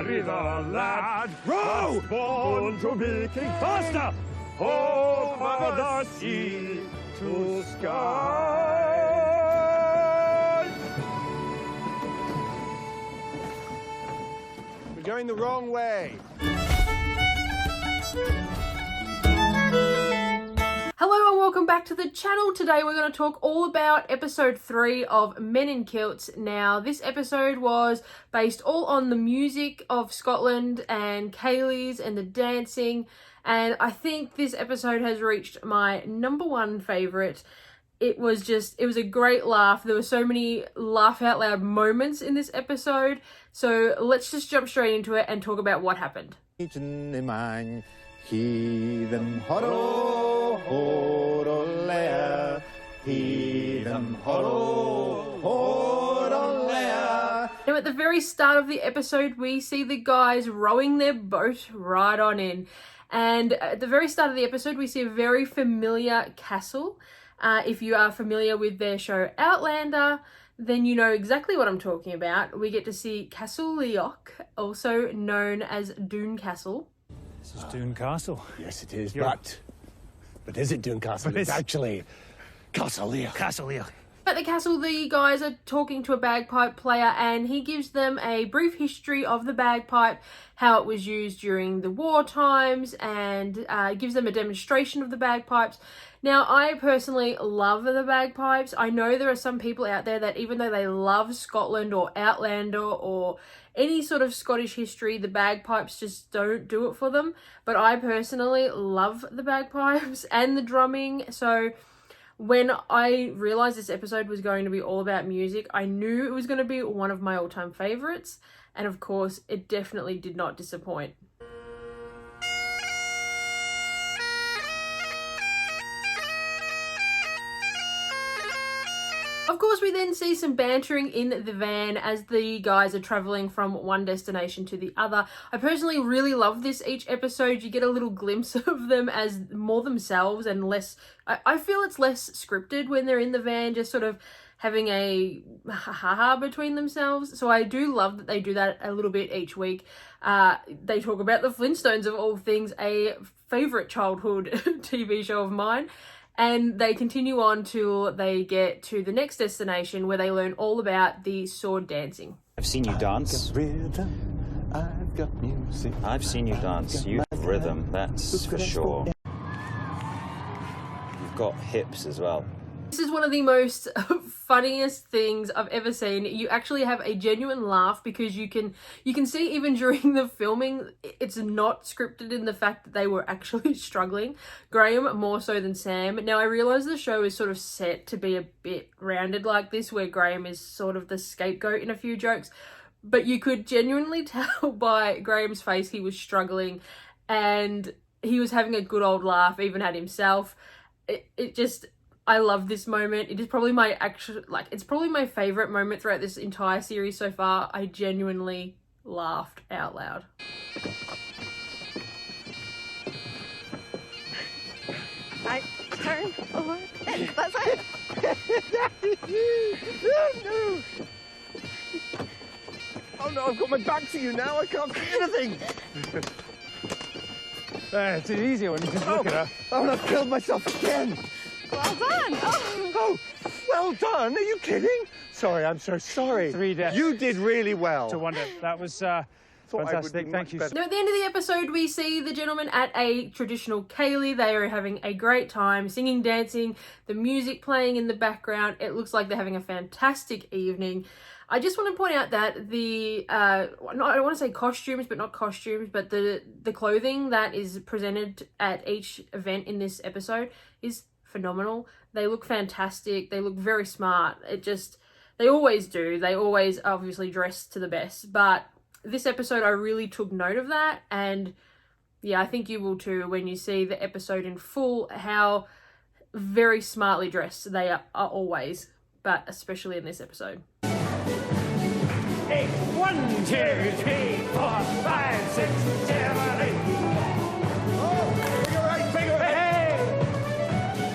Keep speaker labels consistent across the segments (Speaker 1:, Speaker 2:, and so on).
Speaker 1: marry the lad. Row! Born to be king. Faster! Over the sea to sky.
Speaker 2: We're going the wrong way.
Speaker 3: Hello and welcome back to the channel. Today we're going to talk all about episode 3 of Men in Kilts. Now this episode was based all on the music of Scotland and Kayleigh's and the dancing, and I think this episode has reached my #1 favourite. It was a great laugh. There were so many laugh out loud moments in this episode. So let's just jump straight into it and talk about what happened. Now at the very start of the episode, we see the guys rowing their boat right on in. And at the very start of the episode, we see a very familiar castle. If you are familiar with their show Outlander, then you know exactly what I'm talking about. We get to see Castle Leoch, also known as Doune Castle.
Speaker 1: This is Doune Castle.
Speaker 2: Yes, it is, but is it Doune Castle? It's actually Castle Leoch.
Speaker 1: Castle Leoch.
Speaker 3: At the castle, the guys are talking to a bagpipe player, and he gives them a brief history of the bagpipe, how it was used during the war times, and gives them a demonstration of the bagpipes. Now, I personally love the bagpipes. I know there are some people out there that even though they love Scotland or Outlander or any sort of Scottish history, the bagpipes just don't do it for them. But I personally love the bagpipes and the drumming, so when I realised this episode was going to be all about music, I knew it was going to be one of my all-time favourites, and of course, it definitely did not disappoint. Of course, we then see some bantering in the van as the guys are travelling from one destination to the other. I personally really love this each episode. You get a little glimpse of them as more themselves and less... I feel it's less scripted when they're in the van, just sort of having a ha-ha between themselves. So I do love that they do that a little bit each week. They talk about the Flintstones, of all things, a favourite childhood TV show of mine. And they continue on till they get to the next destination where they learn all about the sword dancing.
Speaker 4: I've seen you dance.
Speaker 2: I've got rhythm, I've got music.
Speaker 4: I've seen you dance. You have rhythm, that's for sure. You've got hips as well.
Speaker 3: This is one of the most funniest things I've ever seen. You actually have a genuine laugh because you can see even during the filming, it's not scripted in the fact that they were actually struggling. Graham more so than Sam. Now I realise the show is sort of set to be a bit rounded like this, where Graham is sort of the scapegoat in a few jokes, but you could genuinely tell by Graham's face he was struggling, and he was having a good old laugh even at himself. I love this moment. It is probably it's probably my favourite moment throughout this entire series so far. I genuinely laughed out loud.
Speaker 5: I turn over. That's it.
Speaker 2: No. Oh no, I've got my back to you now. I can't see anything.
Speaker 1: It's an easy one. You just look at her.
Speaker 2: Oh, and I've killed myself again.
Speaker 5: Well done.
Speaker 2: Oh, well done. Are you kidding? Sorry, I'm so sorry.
Speaker 1: 3 deaths.
Speaker 2: You did really well.
Speaker 1: To wonder. That was fantastic. Thank you.
Speaker 2: better.
Speaker 3: Now at the end of the episode, we see the gentlemen at a traditional Kayleigh. They are having a great time, singing, dancing, the music playing in the background. It looks like they're having a fantastic evening. I just want to point out that I don't want to say costumes, but not costumes, but the clothing that is presented at each event in this episode is phenomenal. They look fantastic. They look very smart. They always do. They always obviously dress to the best. But this episode, I really took note of that. And yeah, I think you will too when you see the episode in full, how very smartly dressed they are always, but especially in this episode.
Speaker 1: 1, 2, 3, 4, 5, 6, 7, 8.
Speaker 2: Oh, figure eight, figure eight.
Speaker 1: Hey!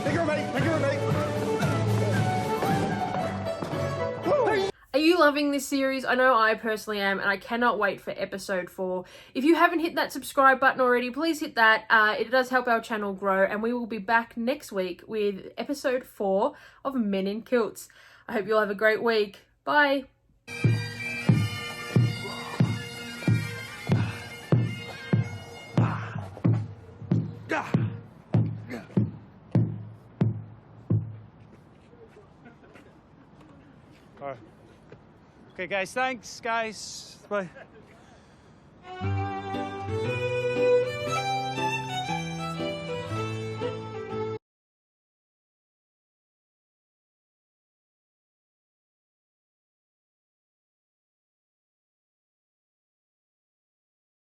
Speaker 2: Figure eight, figure eight.
Speaker 3: Are you loving this series. I know I personally am, and I cannot wait for episode 4. If you haven't hit that subscribe button already, please hit that. It does help our channel grow, and we will be back next week with episode 4 of Men in Kilts. I hope you'll have a great week. Bye.
Speaker 1: Okay, guys, thanks, guys. Bye.